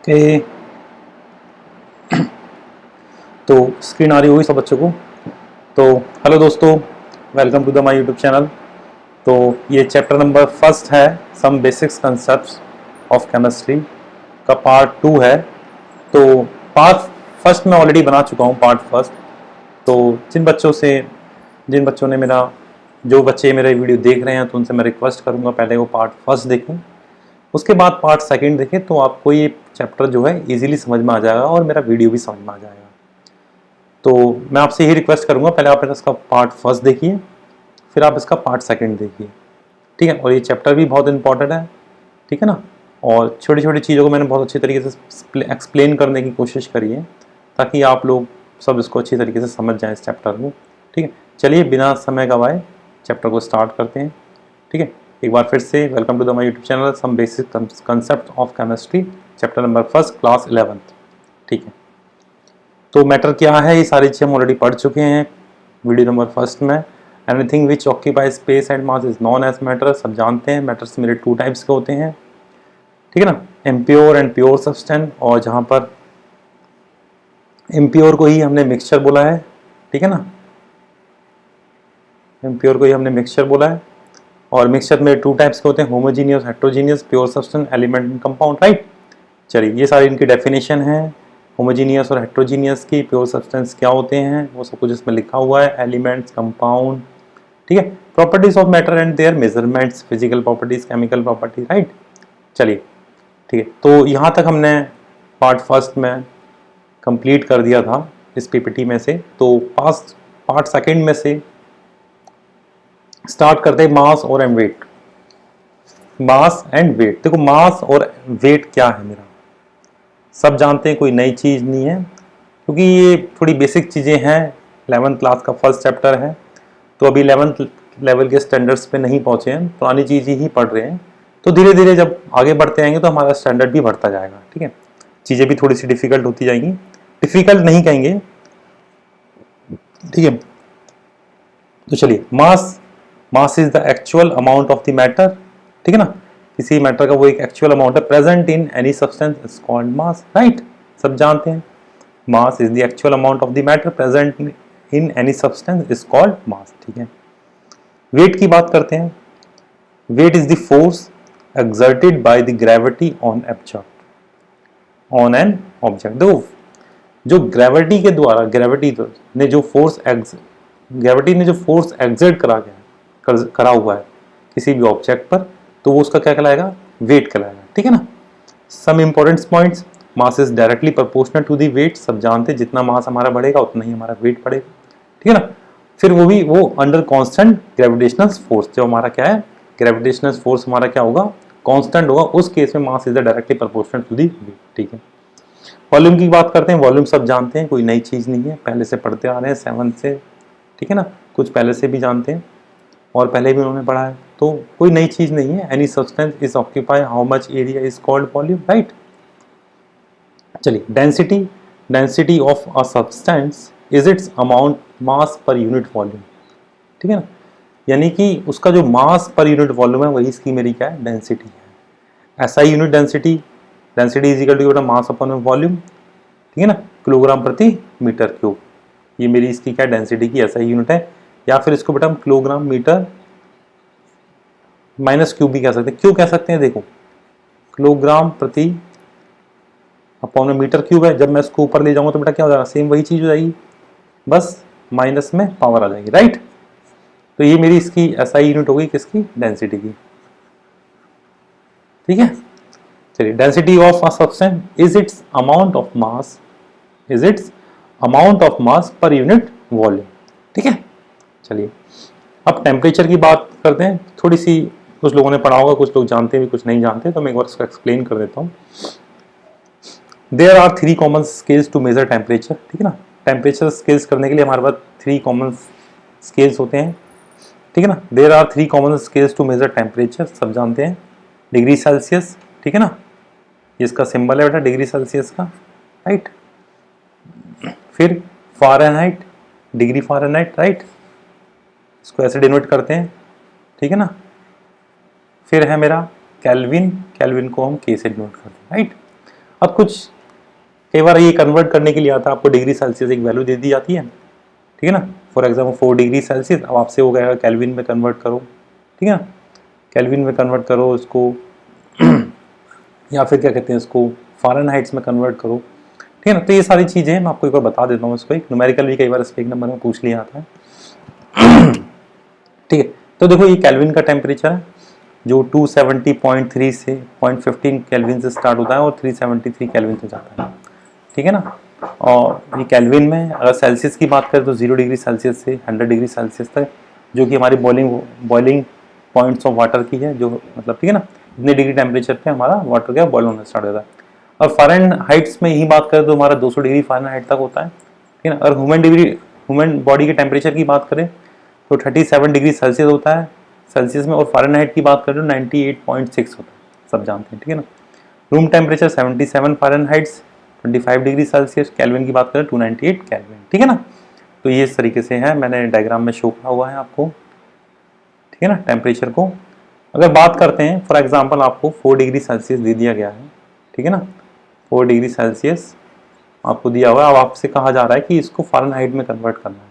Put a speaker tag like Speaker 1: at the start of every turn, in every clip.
Speaker 1: Okay, तो screen आ रही होगी सब बच्चों को। तो हेलो दोस्तों, welcome to the my YouTube channel. तो ये चैप्टर नंबर फर्स्ट है, some basics concepts of chemistry का पार्ट 2 है। तो पार्ट फर्स्ट मैं ऑलरेडी बना चुका हूँ, पार्ट फर्स्ट। तो जिन बच्चों ने जो बच्चे मेरे वीडियो देख रहे हैं, तो उनसे मैं रिक्वेस्ट करूँगा पहले वो पार्ट फर्स्ट देखें, उसके बाद पार्ट सेकंड देखें, तो आपको ये चैप्टर जो है इजीली समझ में आ जाएगा और मेरा वीडियो भी समझ में आ जाएगा। तो मैं आपसे यही रिक्वेस्ट करूंगा, पहले आप इसका पार्ट फर्स्ट देखिए, फिर आप इसका पार्ट सेकंड देखिए, ठीक है। और ये चैप्टर भी बहुत इंपॉर्टेंट है, ठीक है ना। और छोटी छोटी चीज़ों को मैंने बहुत अच्छी तरीके से एक्सप्लेन करने की कोशिश करी है, ताकि आप लोग सब इसको अच्छी तरीके से समझ जाएं इस चैप्टर को, ठीक है। चलिए बिना समय गवाए चैप्टर को स्टार्ट करते हैं, ठीक है। एक बार फिर से welcome to the my YouTube channel, some basic concept of chemistry, chapter number first, class 11th, ठीक है। तो मैटर क्या है, ये सारी चीज़ हम ऑलरेडी पढ़ चुके हैं वीडियो नंबर फर्स्ट में। Anything which occupy space and mass is known as matter, सब जानते हैं। मैटर्स मेरे 2 टाइप्स के होते हैं, ठीक है ना, इम्प्योर एंड प्योर सब्सटेंस। और जहाँ पर इम्प्योर को ही हमने मिक्सचर बोला है, ठीक है ना, इम्प्योर को ही हमने मिक्सचर बोला है। और मिक्सचर में 2 टाइप्स के होते हैं, homogeneous, heterogeneous, pure substance, element and compound, right. चलिए ये सारी इनकी डेफिनेशन है, होमोजीनियस और हेट्रोजीनियस की, प्योर सब्सटेंस क्या होते हैं वो सब कुछ इसमें लिखा हुआ है, एलिमेंट्स, कंपाउंड, ठीक है, properties of matter and their measurements, physical properties, chemical properties, right. चलिए ठीक है, तो यहाँ तक हमने पार्ट फर्स्ट में कंप्लीट कर दिया था इस पीपीटी में से। तो पार्ट सेकंड में से स्टार्ट करते हैं, मास और वेट। मास एंड वेट, देखो मास और वेट क्या है मेरा, सब जानते हैं, कोई नई चीज़ नहीं है, क्योंकि ये थोड़ी बेसिक चीज़ें हैं। 11th क्लास का फर्स्ट चैप्टर है, तो अभी 11th लेवल के स्टैंडर्ड्स पे नहीं पहुँचे हैं, पुरानी चीज़ें ही पढ़ रहे हैं। तो धीरे धीरे जब आगे बढ़ते आएंगे तो हमारा स्टैंडर्ड भी बढ़ता जाएगा, ठीक है। चीज़ें भी थोड़ी सी डिफिकल्ट होती जाएंगी, डिफिकल्ट नहीं कहेंगे, ठीक है। तो चलिए, mass, mass is the actual amount of the matter, ठीक है ना, किसी मैटर का वो एक एक्चुअल अमाउंट है, present in any substance is called mass, right, सब जानते हैं। Mass is the actual amount of the matter present in any substance is called mass, ठीक है। वेट की बात करते हैं। Weight is the force exerted by the gravity on an object। दो, जो ग्रेविटी के द्वारा, ग्रेविटी ने जो फोर्स एग्जर्ट करा हुआ है किसी भी ऑब्जेक्ट पर, तो वो उसका क्या कहलाएगा, वेट कहलाएगा, ठीक है ना। Some important points, mass is directly proportional to the weight, सब जानते हैं, जितना मास हमारा बढ़ेगा उतना ही हमारा वेट बढ़ेगा, ठीक है ना। फिर वो अंडर कांस्टेंट ग्रेविटेशनल फोर्स, जो हमारा क्या है, ग्रेविटेशनल फोर्स हमारा क्या होगा, कांस्टेंट होगा, उस केस में mass is directly proportional to the weight, ठीक है। वॉल्यूम की बात करते हैं। वॉल्यूम सब जानते हैं, कोई नई चीज़ नहीं है, पहले से पढ़ते आ रहे हैं 7th से, ठीक है ना, कुछ पहले से भी जानते हैं और पहले भी उन्होंने पढ़ा है, तो कोई नई चीज़ नहीं है। Any substance is occupy how much area is called volume, right. चलिए, density, density of a substance is its amount mass per unit volume, ठीक है ना, यानी कि उसका जो मास पर यूनिट वॉल्यूम है वही इसकी मेरी क्या है, डेंसिटी है। ऐसा ही unit density, density is equal to mass upon volume, ठीक है ना, किलोग्राम प्रति मीटर क्यूब, ये मेरी इसकी क्या, डेंसिटी की ऐसा ही यूनिट है। या फिर इसको बेटा हम किलोग्राम मीटर माइनस क्यूब भी कह सकते हैं। क्यों कह सकते हैं, देखो किलोग्राम प्रति अपॉन मीटर क्यूब है, जब मैं इसको ऊपर ले जाऊंगा तो बेटा क्या हो जाएगा, सेम वही चीज हो जाएगी, बस माइनस में पावर आ जाएगी, राइट। तो ये मेरी इसकी ऐसा यूनिट हो गई, किसकी, डेंसिटी की, ठीक है। चलिए, density of a substance is its amount of mass, is its amount of mass per unit volume, ठीक है। चलिए, अब टेम्परेचर की बात करते हैं। थोड़ी सी कुछ लोगों ने पढ़ा होगा, कुछ लोग जानते हैं भी, कुछ नहीं जानते, तो मैं एक बार इसको एक्सप्लेन कर देता हूँ। There are 3 common scales to measure temperature, ठीक है ना। टेम्परेचर स्केल्स करने के लिए हमारे पास 3 कॉमन स्केल्स होते हैं, ठीक है ना। There are 3 common scales to measure temperature, सब जानते हैं। डिग्री सेल्सियस, ठीक है ना, इसका सिंबल है बेटा डिग्री सेल्सियस का, राइट। फिर फ़ारेनहाइट, डिग्री फ़ारेनहाइट, राइट, इसको ऐसे डिनोट करते हैं, ठीक है ना। फिर है मेरा केल्विन, केल्विन को हम के से डिनोट करते हैं, राइट। अब कुछ कई बार ये कन्वर्ट करने के लिए आता है, आपको डिग्री सेल्सियस एक वैल्यू दे दी जाती है, ठीक है ना। फॉर एग्जाम्पल 4 डिग्री सेल्सियस, अब आपसे हो गया केल्विन में कन्वर्ट करो, ठीक है ना, केल्विन में कन्वर्ट करो इसको या फिर क्या कहते हैं इसको फ़ारेनहाइट्स में कन्वर्ट करो, ठीक है ना। तो ये सारी चीज़ें मैं आपको एक बार बता देता हूँ, इसको एक न्यूमेरिकल भी कई बार इस पे एक नंबर में पूछ लिया आता है, ठीक है। तो देखो ये केल्विन का टेम्परेचर है जो 270.3 से 0.15 केल्विन से स्टार्ट होता है और 373 केल्विन से जाता है, ठीक है ना। और ये केल्विन में अगर सेल्सियस की बात करें तो 0 डिग्री सेल्सियस से 100 डिग्री सेल्सियस तक, जो कि हमारी बॉइलिंग पॉइंट्स ऑफ वाटर की है, जो मतलब ठीक है ना, इतने डिग्री टेम्परेचर पे हमारा वाटर क्या बॉयल होना स्टार्ट होता है। और फ़ारेनहाइट्स में ही बात करें तो हमारा 200 डिग्री फ़ारेनहाइट तक होता है, ठीक है ना। और ह्यूमन बॉडी के टेम्परेचर की बात करें तो 37 डिग्री सेल्सियस होता है सेल्सियस में, और फ़ारेनहाइट की बात करें तो 98.6 होता है, सब जानते हैं, ठीक है ना। Room temperature 77 फ़ारेनहाइट्स 25 degree Celsius, kelvin की बात करें 298 केल्विन, ठीक है ना। तो ये इस तरीके से है, मैंने डायग्राम में शो किया हुआ है आपको, ठीक है ना। टेम्परेचर को अगर बात करते हैं, फॉर एग्जांपल आपको 4 डिग्री सेल्सियस दे दिया गया है, ठीक है ना, 4 डिग्री सेल्सियस आपको दिया हुआ है। अब आपसे कहा जा रहा है कि इसको फ़ारेनहाइट में कन्वर्ट करना है,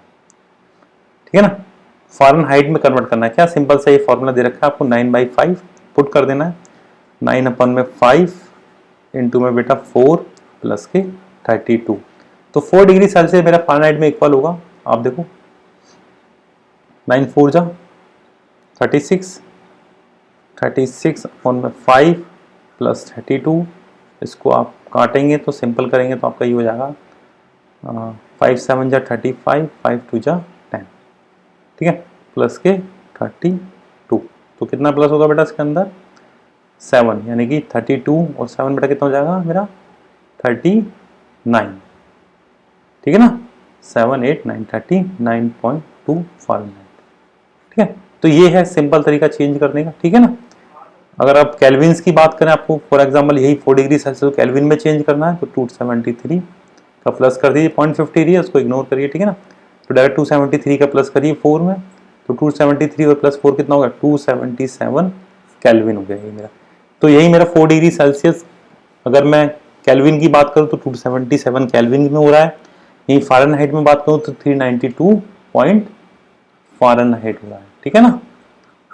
Speaker 1: ठीक है ना। फ़ारेनहाइट में कन्वर्ट करना है क्या, सिंपल सा ये फॉर्मूला दे रखा है आपको, 9/5 पुट कर देना है, 9/5 इंटू में बेटा 4 प्लस के 32, तो 4 डिग्री सेल्सियस मेरा फ़ारेनहाइट में इक्वल होगा, आप देखो 9 4 जा 36, 36/5 प्लस 32, इसको आप काटेंगे तो सिंपल करेंगे तो आपका ये हो जाएगा 5 7 जा 35, 5 2 जा 10, ठीक है, प्लस के 32, तो कितना प्लस होगा बेटा इसके अंदर 7, यानी कि 32 और 7 बेटा कितना हो जाएगा मेरा 39, ठीक है ना, 7 8 9 39.2 फ़ारेनहाइट, ठीक है। तो ये है सिंपल तरीका चेंज करने का, ठीक है ना। अगर आप केल्विन्स की बात करें, आपको फॉर एग्जांपल यही 4 डिग्री सेल्सियस केल्विन में चेंज करना है तो 273 का प्लस कर दीजिए, 0.53 है उसको इग्नोर करिए, ठीक है ना। तो डायरेक्ट 273 का प्लस करिए 4 में, तो 273 और प्लस 4 कितना होगा 277 केल्विन हो गया ये मेरा। तो यही मेरा 4 डिग्री सेल्सियस अगर मैं केल्विन की बात करूँ तो 277 केल्विन में हो रहा है, यही फ़ारेनहाइट में बात करूँ तो 392 पॉइंट फ़ारेनहाइट हो रहा है, ठीक है ना।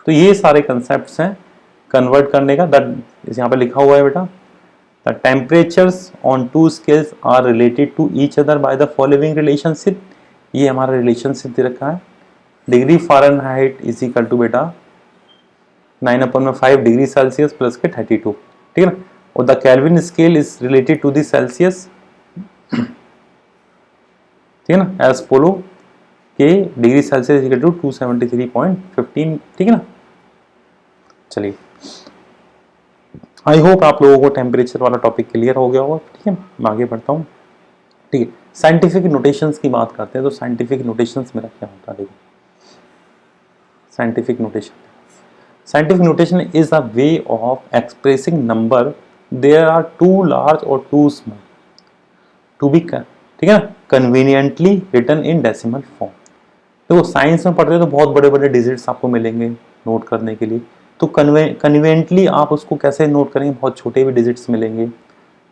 Speaker 1: तो ये सारे कंसेप्ट हैं कन्वर्ट करने का। दैट यहाँ पे लिखा हुआ है बेटा, the temperatures on two scales are related to each other by the following relationship, ये हमारा रिलेशनशिप दे रखा है, degree Fahrenheit is equal to बेटा 9/5 डिग्री सेल्सियस प्लस के 32, ठीक है ना। और the Kelvin scale is related to the Celsius, ठीक है ना, एज फॉलो के डिग्री सेल्सियस इक्वल टू 273.15, ठीक है ना। चलिए, आई होप आप लोगों को टेम्परेचर वाला टॉपिक क्लियर हो गया होगा, ठीक है। मैं आगे बढ़ता हूँ, ठीक है। साइंटिफिक नोटेशंस की बात करते हैं, तो साइंटिफिक नोटेशंस मेरा क्या होता है, देखो scientific notation is a way of expressing number there are too large और टू स्मॉल टू बी, ठीक है ना, conveniently written in decimal form. देखो साइंस में पढ़ते हैं तो बहुत बड़े बड़े डिजिट्स आपको मिलेंगे नोट करने के लिए, तो कन्वीनियंटली आप उसको कैसे नोट करेंगे, बहुत छोटे भी डिजिट्स मिलेंगे,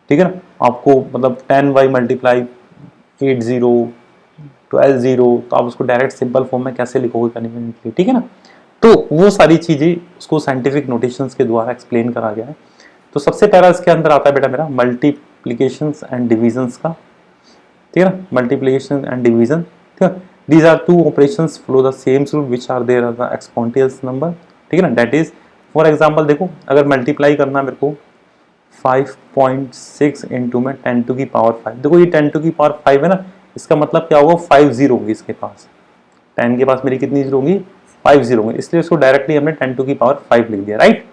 Speaker 1: ठीक है ना। आपको मतलब 10/8 0 12 0, तो आप उसको डायरेक्ट सिंपल फॉर्म में कैसे लिखोगे कन्वीनियंटली, ठीक है ना। तो वो सारी चीज़ें उसको साइंटिफिक नोटेशंस के द्वारा एक्सप्लेन करा गया है। तो सबसे पहला इसके अंदर आता है बेटा मेरा मल्टीप्लिकेशंस एंड डिविजन्स का, ठीक है ना, मल्टीप्लिकेशन एंड डिवीजन, ठीक है। These are two operations follow the same rule which are there are the exponential number, ठीक है ना। दैट इज फॉर एग्जांपल देखो अगर मल्टीप्लाई करना मेरे को 5.6 इंटू में 10⁵, देखो ये 10⁵ है ना, इसका मतलब क्या होगा 5 जीरो होगी इसके पास, 10 के पास मेरी कितनी जीरो होंगी 5 जीरो होंगी, इसलिए इसको डायरेक्टली हमने 10⁵ लिख दिया, राइट।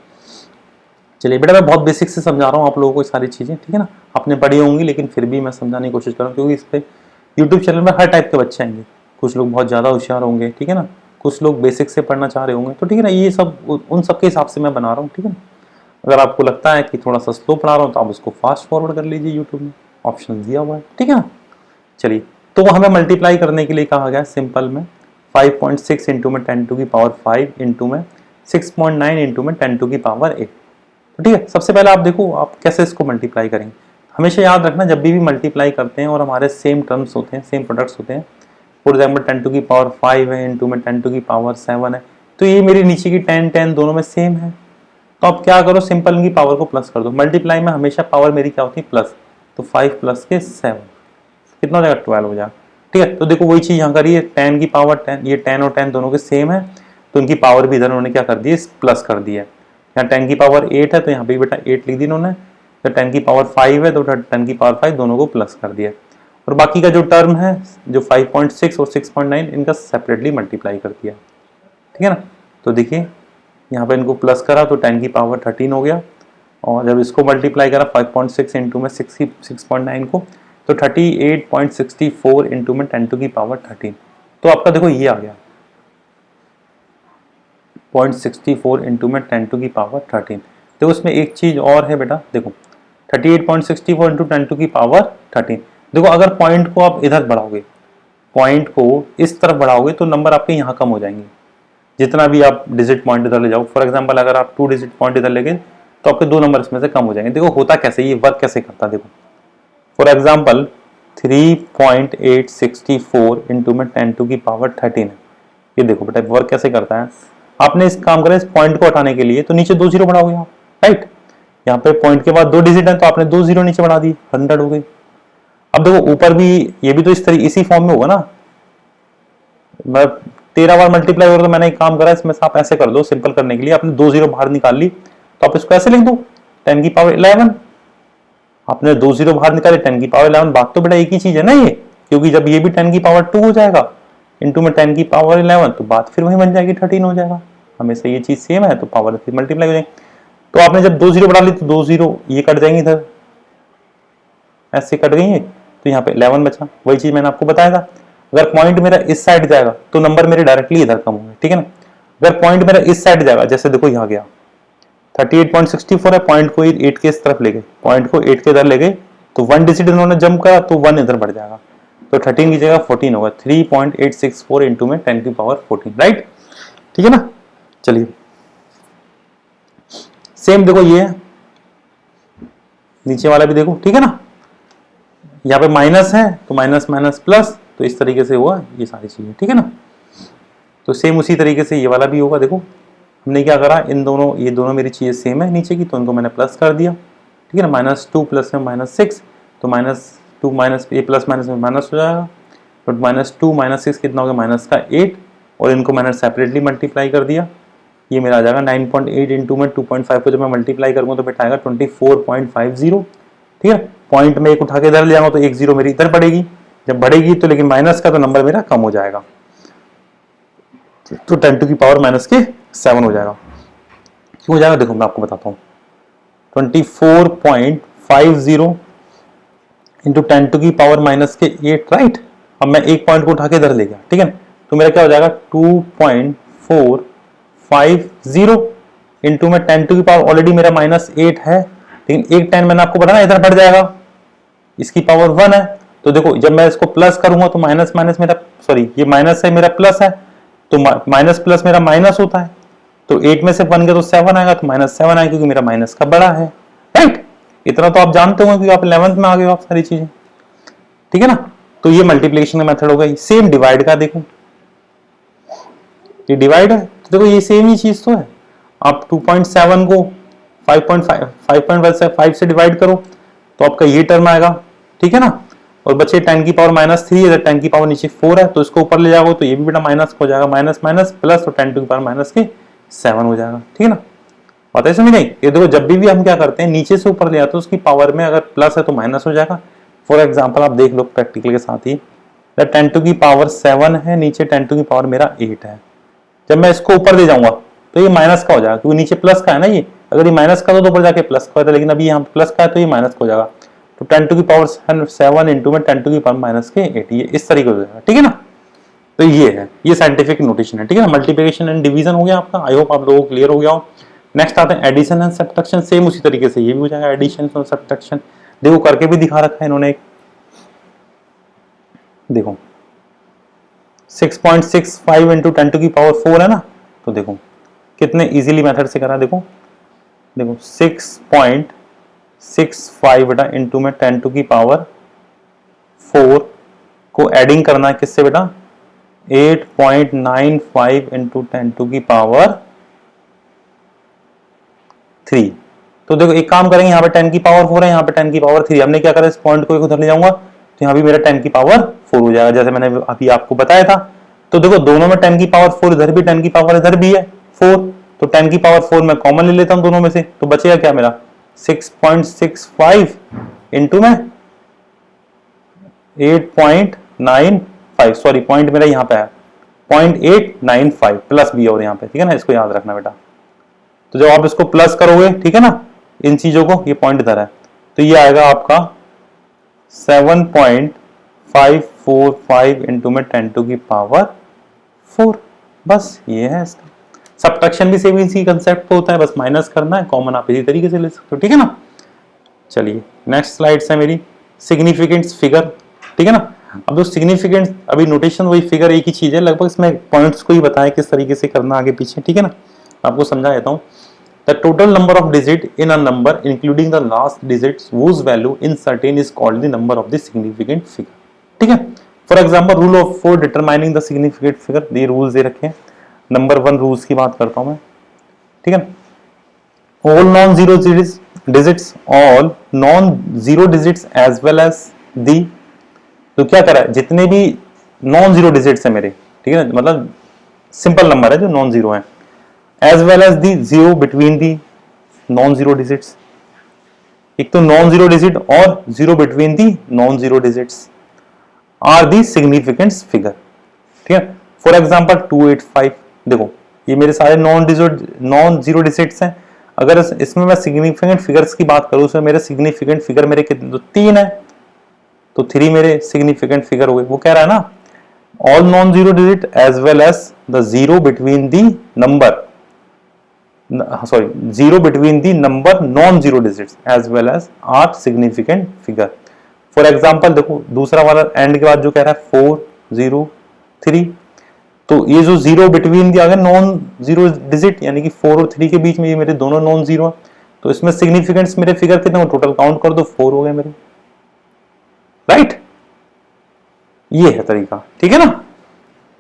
Speaker 1: चलिए बेटा मैं बहुत बेसिक से समझा रहा हूँ आप लोगों को सारी चीज़ें, ठीक है ना, आपने पढ़ी होंगी लेकिन फिर भी मैं समझाने की कोशिश कर रहा हूँ, क्योंकि इस पर यूट्यूब चैनल में हर टाइप के बच्चे आएंगे, कुछ लोग बहुत ज़्यादा होशियार होंगे, ठीक है ना, कुछ लोग बेसिक से पढ़ना चाह रहे होंगे, तो ठीक है ना, ये सब उन सब के हिसाब से मैं बना रहा हूँ, ठीक है ना। अगर आपको लगता है कि थोड़ा सा स्लो पढ़ा रहा हूँ तो आप उसको फास्ट फॉरवर्ड कर लीजिए, यूट्यूब में ऑप्शन दिया हुआ है, ठीक है ना। चलिए, तो हमें मल्टीप्लाई करने के लिए कहा गया सिंपल में 5.6 इंटू में 10⁵ इंटू में 6.9 इंटू में 10⁸, तो ठीक है। सबसे पहले आप देखो आप कैसे इसको मल्टीप्लाई करेंगे, हमेशा याद रखना जब भी मल्टीप्लाई करते हैं और हमारे सेम टर्म्स होते हैं, सेम प्रोडक्ट्स होते हैं, फॉर एग्जाम्पल 10 टू की पावर 5 है इंटू में 10 टू की पावर 7 है, तो ये मेरी नीचे की 10 10 दोनों में सेम है, तो आप क्या करो, सिंपल इनकी पावर को प्लस कर दो। मल्टीप्लाई में हमेशा पावर मेरी क्या होती है, प्लस, तो 5 प्लस के 7 कितना हो जाएगा, 12 हो जाएगा। ठीक है, तो देखो वही चीज यहाँ करिए, 10 की पावर 10, ये 10 और 10 दोनों के सेम है, तो इनकी पावर भी इधर उन्होंने क्या कर दी है, प्लस कर दी है। यहाँ 10 की पावर 8 है तो यहाँ पे बेटा 8 लिख दी इन्होंने, तो 10 की पावर 5 है तो 10 की पावर 5 दोनों को प्लस कर दिया, और बाकी का जो टर्म है जो 5.6 और 6.9 इनका सेपरेटली मल्टीप्लाई कर दिया। ठीक है ना, तो देखिए यहाँ पे इनको प्लस करा तो 10 की पावर 13 हो गया, और जब इसको मल्टीप्लाई करा 5.6 इंटू में 6.9 को, तो 38.64 इंटू में 10 टू की पावर 13, तो आपका देखो ये आ गया 0.64 इंटू में 10 टू की पावर 13। देखो इसमें एक चीज और है बेटा, देखो 38.64 इंटू 10 टू की पावर 13, देखो अगर पॉइंट को आप इधर बढ़ाओगे, पॉइंट को इस तरफ बढ़ाओगे तो नंबर आपके यहाँ कम हो जाएंगे, जितना भी आप डिजिट पॉइंट इधर ले जाओ। फॉर एग्जांपल अगर आप 2 डिजिट पॉइंट इधर ले गए तो आपके 2 नंबर इसमें से कम हो जाएंगे। देखो होता कैसे, ये वर्क कैसे करता है, देखो फॉर एग्जांपल 3.864 इंटू में 10 टू की पावर 13 है, ये देखो बेटा वर्क कैसे करता है। आपने इस काम करा, इस पॉइंट को हटाने के लिए तो नीचे 2 जीरो बढ़ाओगे आप, राइट, यहाँ पे पॉइंट के बाद 2 डिजिट है तो आपने 2 जीरो नीचे बढ़ा दी, 100 हो गई। अब देखो ऊपर भी ये भी तो इस तरीके इसी फॉर्म में होगा ना, मैं 13 बार मल्टीप्लाई हो, तो मैंने एक काम करा इसमें से आप ऐसे कर दो, सिंपल करने के लिए आपने 2 जीरो बाहर निकाल ली तो आप इसको ऐसे लिख दो 10 की पावर 11, आपने 2 जीरो बाहर निकाले 10 की पावर 11, बात तो बेटा एक ही चीज है ना ये, क्योंकि जब ये भी 10 की पावर 2 हो जाएगा इंटू में 10 की पावर 11 तो बात फिर वही बन जाएगी 13 हो जाएगा, हमेशा ये चीज सेम है तो पावर फिर मल्टीप्लाई हो जाएगी। तो आपने जब 2 जीरो बढ़ा ली तो 2 जीरो ये कट जाएंगे, इधर ऐसे कट गई है, तो यहाँ पे 11 बचा, वही चीज मैंने आपको बताया था। अगर पॉइंट मेरा इस साइड जाएगा तो नंबर मेरे डायरेक्टली इधर कम होंगे, ठीक है ना। अगर पॉइंट मेरा इस साइड जाएगा, जैसे देखो यहाँ गया 38.64 है, पॉइंट को 8 के इस तरफ ले गए, पॉइंट को 8 के इधर ले गए तो 1 डिजिट इन्होंने जंप करा तो 1 इधर बढ़ जाएगा, तो 13 की जगह 14 होगा, 3.864 इंटू में 10 की पावर 14, राइट, ठीक है ना। चलिए सेम देखो ये है, नीचे वाला भी देखो, ठीक है ना, यहाँ पे माइनस है तो माइनस माइनस प्लस, तो इस तरीके से हुआ ये सारी चीजें, ठीक है ना। तो सेम उसी तरीके से ये वाला भी होगा, देखो हमने क्या करा, इन दोनों, ये दोनों मेरी चीजें सेम है नीचे की, तो इनको मैंने प्लस कर दिया, ठीक है ना। -2 प्लस में -6, तो -2 माइनस ये प्लस माइनस में माइनस हो जाएगा, तो -2 -6 कितना हो गया, -8, और इनको मैंने सेपरेटली मल्टीप्लाई कर दिया, ये मेरा आ जाएगा 9.8 इंटू में 2.5 को जब मैं मल्टीप्लाई करूंगा तो बेटा आएगा 24.50, ठीक है। पॉइंट में एक उठा के इधर ले जाऊंगा तो एक जीरो मेरी इधर बढ़ेगी, जब बढ़ेगी तो लेकिन माइनस का तो नंबर मेरा कम हो जाएगा, तो 10 टू की पावर -7 हो जाएगा। क्यों हो जाएगा देखो मैं आपको बताता हूँ, 24.50 इंटू 10 टू की पावर -8, राइट। अब मैं एक पॉइंट को उठा के इधर ले गया, ठीक है, तो मेरा क्या हो जाएगा 2.450 इंटू में 10 टू की पावर, ऑलरेडी मेरा -8 है, लेकिन एक 10 मैंने आपको बताना इधर बढ़ जाएगा, इसकी पावर 1 है, तो देखो जब मैं इसको प्लस करूंगा तो माइनस माइनस मेरा, सॉरी ये माइनस है मेरा प्लस है, तो माइनस प्लस मेरा माइनस होता है, तो 8 में से 1 गया तो 7 आएगा, तो -7 आएगा क्योंकि मेरा माइनस का बड़ा है, राइट। इतना तो आप जानते हो क्योंकि आप 11th में आ गए हो आप सारी चीजें, ठीक है ना। तो ये मल्टीप्लिकेशन का मेथड होगा। सेम डिवाइड का देखो, ये डिवाइड है तो देखो ये सेम ही चीज तो है, आप 2.7 को 5.5 से डिवाइड करो तो आपका ये टर्म आएगा, ठीक है ना। और बच्चे 10 की पावर -3 है, 10 की पावर नीचे 4 है, तो इसको ऊपर ले जाओगे तो ये भी बेटा माइनस हो जाएगा, माइनस माइनस प्लस, तो 10 टू की पावर -7 हो जाएगा, ठीक है ना। बात है समझ नहीं, ये देखो जब भी हम क्या करते हैं नीचे से ऊपर ले आते हैं उसकी पावर में अगर प्लस है तो माइनस हो जाएगा। फॉर एग्जाम्पल आप देख लो प्रैक्टिकल के साथ ही, 10 टू की पावर 7 है, नीचे 10 टू की पावर मेरा 8 है, जब मैं इसको ऊपर ले जाऊंगा तो ये माइनस का हो जाएगा क्योंकि नीचे प्लस का है ना, ये अगर ये माइनस का तो ऊपर जाके प्लस का होता है, लेकिन अभी यहाँ प्लस का है तो ये माइनस का हो जाएगा, तो 10 टू की पावर 7 इंटू में 10 टू की पावर -8, ये इस तरीके हो जाएगा, ठीक है ना। तो ये है, ये साइंटिफिक नोटेशन है, ठीक है ना। मल्टीप्लिकेशन एंड डिवीजन हो गया आपका, आई होप आप लोगों को क्लियर हो गया हो। नेक्स्ट आते हैं एडिशन एंड सब्ट्रैक्शन, सेम उसी तरीके से ये भी हो जाएगा एडिशन और सब्ट्रैक्शन, देखो करके भी दिखा रखा है इन्होंने एक, देखो 6.65 इंटू 10 टू की पावर 4 है ना, तो देखो कितने इजीली मेथड से करा, देखो देखो 6.5 बेटा इंटू में 10 टू की पावर 4 को एडिंग करना है किससे बेटा 8.95 इंटू 10 टू की पावर 3। तो देखो एक काम करेंगे, यहाँ पे 10 की पावर 4 है, यहाँ पे 10 की पावर 3। हमने क्या करा, इस पॉइंट को उधर ले जाऊंगा तो यहाँ भी मेरा 10 की पावर 4 हो जाएगा, जैसे मैंने अभी आपको बताया था। तो देखो दोनों में 10 की पावर 4, इधर भी 10 की पावर इधर भी है 4, तो 10 की पावर 4 मैं कॉमन ले लेता हूं दोनों में से, तो बचेगा क्या मेरा 6.65 इंटू में 8.95, सॉरी पॉइंट मेरा यहाँ पे है 0.895 प्लस भी और यहाँ पे, ठीक है ना, इसको याद रखना बेटा। तो जब आप इसको प्लस करोगे, ठीक है ना, इन चीजों को, ये पॉइंट इधर है, तो ये आएगा आपका 7.545 इंटू में 10 टू की पावर 4। बस ये है इसका। सब्ट्रैक्शन भी सेम इसी कंसेप्ट होता है, बस माइनस करना है, कॉमन आप इसी तरीके से ले सकते हो, ठीक है ना। चलिए नेक्स्ट स्लाइड है मेरी सिग्निफिकेंस फिगर, ठीक है ना। अब जो सिग्निफिकेंस, अभी नोटेशन वही, फिगर एक ही चीज है लगभग, इसमें पॉइंट्स को ही बताया किस तरीके से करना आगे पीछे, ठीक है ना। आपको समझा देता हूँ। The total number of digit in a number including the last digits whose value in certain is called the number of the significant figure, ठीक है। For example rule of 4 determining the significant figure, ये rules दे रखे हैं। Number 1 rules की बात करता हूं मैं, ठीक है। All non zero digits, all non zero digits as well as the, तो क्या करा है, जितने भी नॉन जीरो डिजिट्स है मेरे, ठीक है, मतलब सिंपल नंबर है जो नॉन जीरो है, as well as the zero between the non zero digits, एक तो नॉन जीरो डिजिट और zero between the non zero digits are the significance figure, ठीक है। फॉर एग्जांपल 285, देखो ये मेरे सारे नॉन जीरो डिजिट्स हैं। अगर इसमें मैं सिग्निफिकेंट फिगर्स की बात करूं, उसमें मेरे सिग्निफिकेंट फिगर मेरे कितने, तो 3 है, तो 3 मेरे सिग्निफिकेंट फिगर हो गए। वो कह रहा है ना, all non zero digit as well as the zero between the number, sorry zero between the number non zero digits as well as are significant figure. For example देखो दूसरा वाला एंड के बाद जो कह रहा है 403, तो ये जो जीरो बिटवीन दी आ गया नॉन जीरो डिजिट, यानी कि 4 और 3 के बीच में, ये मेरे दोनों नॉन जीरो है, तो इसमें सिग्निफिकेंस मेरे फिगर कितने हो, टोटल काउंट कर दो 4 हो गए मेरे, राइट। ये है तरीका, ठीक है ना।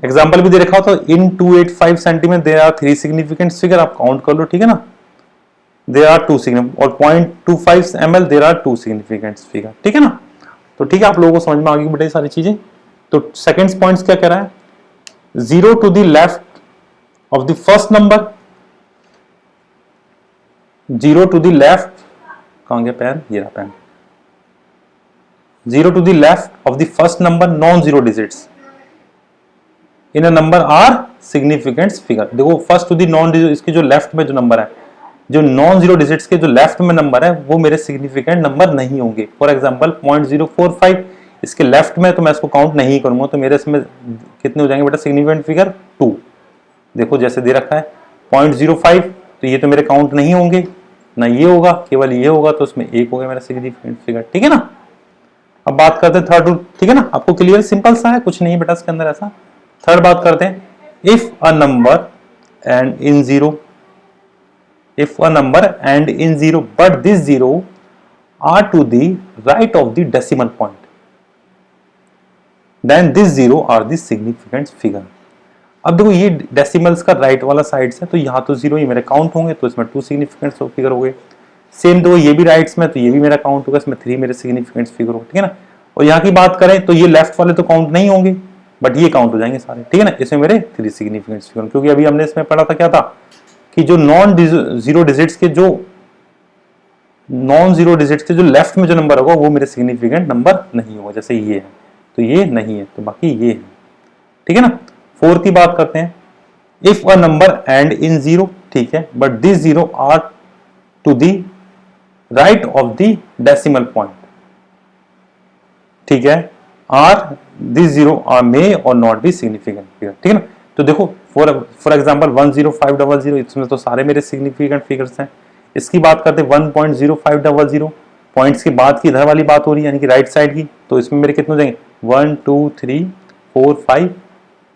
Speaker 1: एग्जाम्पल भी दे रखा हो, तो in 285 centimetre there are 3 significant figure, आप काउंट कर लो, ठीक है ना। देयर आर 2 सिग्निफिकेंट, और 0.25 ml there are 2 significant figure, ठीक है ना। तो ठीक है, आप लोगों को समझ में आ गई बेटा सारी चीजें। तो सेकंड पॉइंट्स क्या कह रहा है, 0 to the left of the first number, 0 to the left, कहां गया पेन, ये रहा pen, 0 to the left of the first number non zero digits in a number are significant figure. देखो first to the non zero, इसके जो left में जो number है, जो नॉन जीरो डिजिट्स के जो लेफ्ट में नंबर है, वो मेरे सिग्निफिकेंट नंबर नहीं होंगे। फॉर एग्जांपल 0.045 इसके लेफ्ट में, तो मैं इसको काउंट नहीं करूंगा, तो मेरे इसमें कितने हो जाएंगे बेटा सिग्निफिकेंट फिगर 2। देखो जैसे दे रखा है 0.05, तो ये तो मेरे काउंट नहीं होंगे, ना ये होगा, केवल ये होगा, तो उसमें 1 हो गया मेरा सिग्निफिकेंट फिगर, ठीक है ना। अब बात करते हैं थर्ड रूल, ठीक है ना, आपको क्लियर सिंपल सा है, कुछ नहीं बेटा इसके अंदर ऐसा। थर्ड बात करते हैं, if a number end in zero, if a number and in zero but this zero are to the right of the decimal point, then this zero are the significant figure। अब देखो ये decimals का right वाला side है, तो यहाँ तो zero ही मेरे काउंट होंगे, तो इसमें 2 सिग्निफिकेंट फिगर हो गए। सेम तो ये भी राइट्स में, तो ये भी मेरा काउंट होगा, इसमें 3 मेरे सिग्निफिकेंट फिगर होगा, ठीक है ना। और यहाँ की बात करें तो ये लेफ्ट वाले तो काउंट नहीं होंगे, बट ये काउंट हो जाएंगे सारे, ठीक है ना। इसमें मेरे 3 सिग्निफिकेंट फिगर, क्योंकि अभी हमने इसमें पढ़ा था क्या था, कि जो नॉन जीरो डिजिट्स के जो लेफ्ट में जो नंबर होगा, वो मेरे सिग्निफिकेंट नंबर नहीं होगा, जैसे ये है, तो ये नहीं है, तो बाकी ये है, ठीक है ना। 4 की बात करते हैं, if a number end in zero, ठीक है, but this zero are to the right of the decimal point, ठीक है, are this zero are may or not be significant figure, ठीक है ना। तो देखो फॉर एग्जांपल 10500, इसमें तो सारे मेरे सिग्निफिकेंट फिगर्स हैं। इसकी बात करते हैं 1.0500, पॉइंट्स के बाद की इधर वाली बात हो रही है, यानी कि राइट साइड की, तो इसमें मेरे कितने हो जाएंगे 1 2 3 4 5,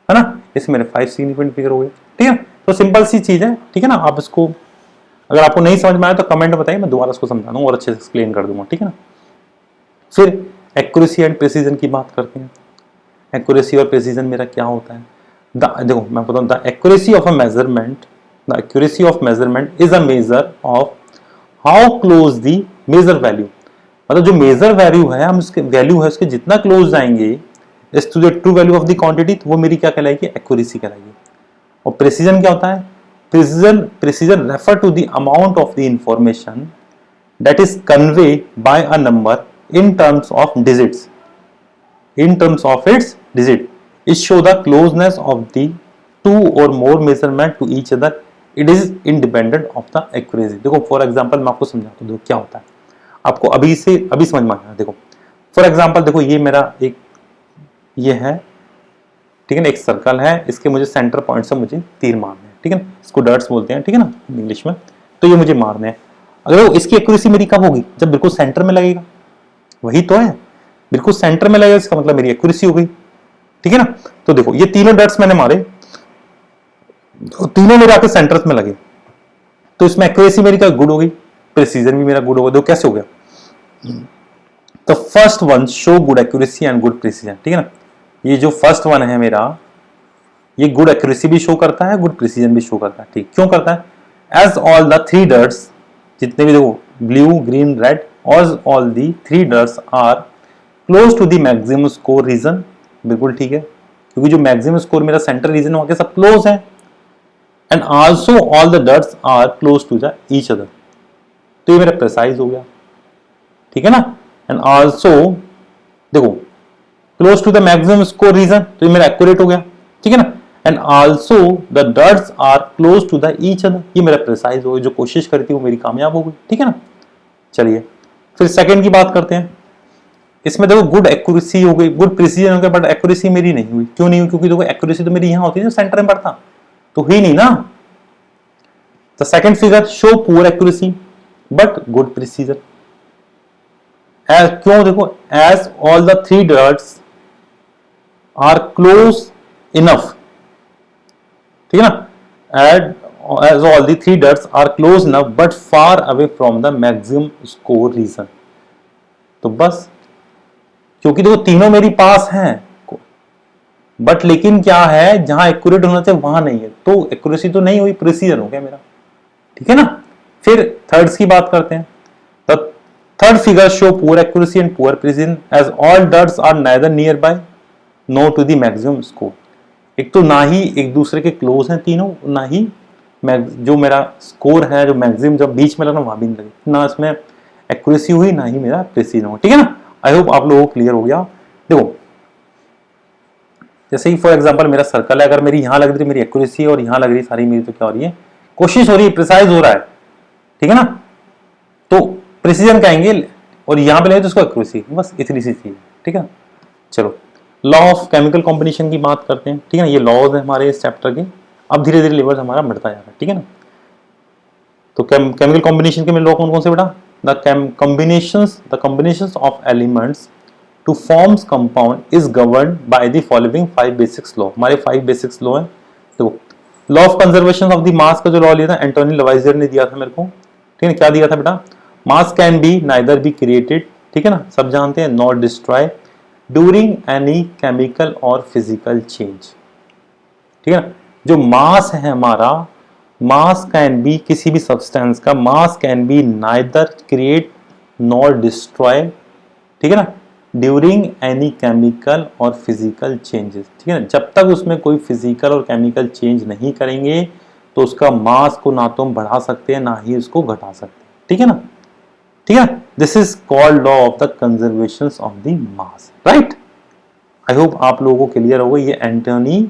Speaker 1: है ना, इसमें मेरे 5 सिग्निफिकेंट फिगर हो गए, ठीक है। तो सिंपल सी चीज है, ठीक है ना, आप इसको अगर आपको नहीं समझ में आया तो कमेंट में बताइए, मैं दोबारा उसको समझा दूंगा और अच्छे से एक्सप्लेन कर दूंगा, ठीक है ना। फिर एक्यूरेसी एंड प्रिसीजन की बात करते हैं। एक्यूरेसी और प्रिसीजन मेरा क्या होता है? देखो मैं बताऊं, the accuracy of a measurement, the accuracy of measurement is a measure of how close the measure value, मतलब जो मेजर वैल्यू है, हम उसके वैल्यू है उसके जितना क्लोज जाएंगे इस to the true value of the quantity, तो वो मेरी क्या कहलाएगी? एक्यूरेसी कहलाएगी। और प्रिसीजन क्या होता है? Precision refer to the amount of the information that is conveyed by a number in terms of digits, in terms of its digit. It show the closeness of the two or more measurement to each other. It is independent of the accuracy. देखो for example मैं आपको समझाता हूँ, देखो क्या होता है, आपको अभी समझ में आया। देखो फॉर एग्जांपल, देखो ये मेरा एक ये है, ठीक है ना, एक सर्कल है, इसके मुझे सेंटर पॉइंट से मुझे तीर मारने हैं, ठीक है ना, इसको डर्ट्स बोलते हैं, ठीक है ना इंग्लिश में। तो ये मुझे मारने हैं। अगर इसकी एक्यूरेसी मेरी कब होगी? जब बिल्कुल सेंटर में लगेगा, वही तो है, बिल्कुल सेंटर में लगेगा, इसका मतलब मेरी एक्यूरेसी हो गई, ठीक है ना। तो देखो ये तीनों डट्स मैंने मारे, तो तीनों मेरे आके सेंटर्स में लगे, तो इसमें एक्यूरेसी मेरी क्या गुड हो गई, प्रिसीजन भी मेरा गुड होगा। देखो कैसे हो गया? तो first one show good accuracy and good precision, ठीक है ना। ये जो फर्स्ट वन है मेरा, ये गुड एक्यूरेसी भी शो करता है, गुड प्रिसीजन भी शो करता है, ठीक। क्यों करता है? As all the three dots, जितने भी देखो blue green red, all the three dots are close to the maximum score region, बिल्कुल ठीक है, क्योंकि जो मैक्सिमम स्कोर मेरा सेंटर रीजन वहां के सब क्लोज है। And also all the dots are close to the each other, तो ये मेरा प्रिसाइज हो गया, ठीक है ना। एंड आल्सो देखो close to the maximum score reason, तो ये मेरा एक्यूरेट हो गया, ठीक है ना। And also the dots are close to the each other, ये मेरा प्रिसाइज हो गया, जो कोशिश करती है वो मेरी कामयाब हो गई, ठीक है ना। चलिए फिर सेकंड की बात करते हैं। इसमें देखो गुड एक्यूरेसी हो गई, गुड प्रिसीजन हो गया, बट एक्यूरेसी मेरी नहीं हुई। क्यों नहीं हुई? क्योंकि देखो एक्यूरेसी तो मेरी यहां होती है जो सेंटर में पड़ता, तो हुई नहीं ना। The second figure show poor accuracy but good precision. क्यों? देखो as all the three dots are close enough, ठीक है ना, as all the three dots are close enough but far away from the maximum score region, तो बस क्योंकि देखो तीनों मेरी पास हैं, बट लेकिन क्या है, जहां एक्यूरेट होना चाहिए वहां नहीं है, तो एक्यूरेसी तो नहीं हुई, प्रिसीजन हो गया मेरा, ठीक है ना। फिर थर्ड्स की बात करते हैं। The third figure show poor accuracy and poor precision as all dots are neither near by nor to the maximum score. एक तो ना ही एक दूसरे के क्लोज हैं तीनों, ना ही जो मेरा स्कोर है, जो मैक्सिमम जब बीच में लगा वहां भी नहीं लगे, ना इसमें एक्यूरेसी हुई ना ही मेरा प्रिसीजन हुआ, ठीक है ना। आई होप आप लोगों को क्लियर हो गया। देखो जैसे ही फॉर एग्जांपल मेरा सर्कल है, अगर मेरी यहां लग रही है मेरी एक्यूरेसी और यहां लग रही है सारी मेरी, तो क्या हो रही है? कोशिश हो रही है, प्रिसाइज हो रहा है, ठीक है ना, तो प्रिसीजन कहेंगे, और यहां पे लगे तो उसको एक्यूरेसी, बस इतनी सी चीज, ठीक है। चलो लॉ ऑफ केमिकल कॉम्बिनेशन की बात करते हैं, ठीक है ना। ये लॉज है हमारे इस चैप्टर के। अब धीरे धीरे लेवल हमारा बढ़ता जा रहा है, ठीक है ना। तो केमिकल कॉम्बिनेशन के में लॉ कौन कौन से बेटा? The combinations of elements two forms compound is governed bye the following 5 basics law. हमारे 5 बेसिक्स लॉ है। तो law of conservation of the मास का जो लॉ लिया था एंटोनी लवाइजर ने दिया था मेरे को, ठीक है। क्या दिया था बेटा? मास can be neither be created, ठीक है ना, सब जानते हैं, not destroy during any chemical और फिजिकल चेंज, ठीक है ना। जो मास है हमारा, मास कैन बी, किसी भी सब्सटेंस का मास can be neither create nor destroy, ठीक है ना, ड्यूरिंग एनी केमिकल और फिजिकल चेंजेस, ठीक है ना। जब तक उसमें कोई फिजिकल और केमिकल चेंज नहीं करेंगे तो उसका मास को ना तो हम बढ़ा सकते हैं ना ही उसको घटा सकते हैं, ठीक है ना, ठीक है। This is called law of the conservation of the mass, right. I hope आप लोगों को क्लियर होगा। ये एंटोनी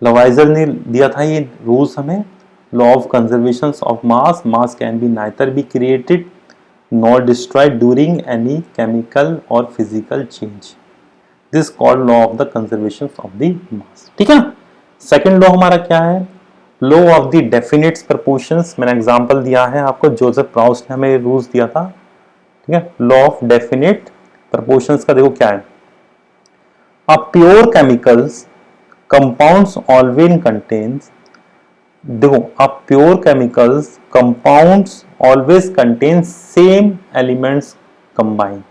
Speaker 1: लवाइजर ने दिया था ये रूल्स हमें, law of conservation of mass, mass can be neither be created not destroyed during any chemical और physical change. This called law of the conservation of the mass, ठीक है ना। सेकंड लॉ हमारा क्या है? Law of the definite proportions. मैंने example दिया है आपको, जोसेफ प्राउस्ट ने हमें रूल्स दिया था, ठीक है। लॉ ऑफ डेफिनिट प्रपोर्शंस का देखो क्या है? A pure chemicals compounds always contains देखो, अब pure chemicals compounds always contain same elements combine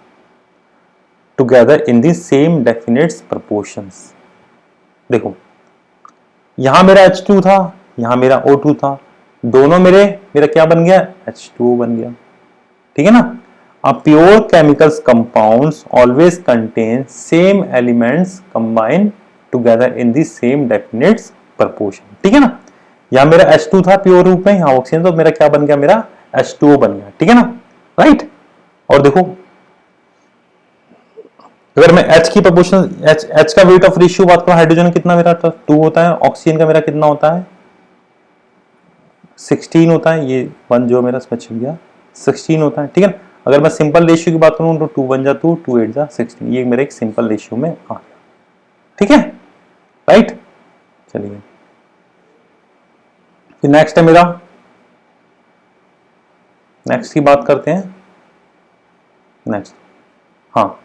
Speaker 1: together in the same definite proportions. देखो, यहां मेरा H2 था, यहां मेरा O2 था, दोनों मेरा क्या बन गया, H2O बन गया। ठीक है ना। अब pure chemicals compounds always contain same elements combine together in the same definite proportion. ठीक है ना। यहां मेरा H2 था प्योर रूप में, यहां ऑक्सीजन, तो मेरा क्या बन गया, मेरा H2O बन गया। ठीक है ना, राइट। और देखो, अगर मैं H की प्रोपोर्शन, H का वेट ऑफ रेशियो बात करूं, हाइड्रोजन कितना मेरा 2 होता है, ऑक्सीजन का मेरा कितना होता है, 16 होता है। ये 1 जो मेरा इसमें छिप गया, 16 होता है। ठीक है। अगर मैं सिंपल रेशियो की बात करूं तो 2 1 जा 2, 2 8 जा 16, ये मेरा एक सिंपल रेशियो में आ गया। ठीक है, राइट। चलिए, फिर नेक्स्ट है मेरा, नेक्स्ट की बात करते हैं। नेक्स्ट, हाँ,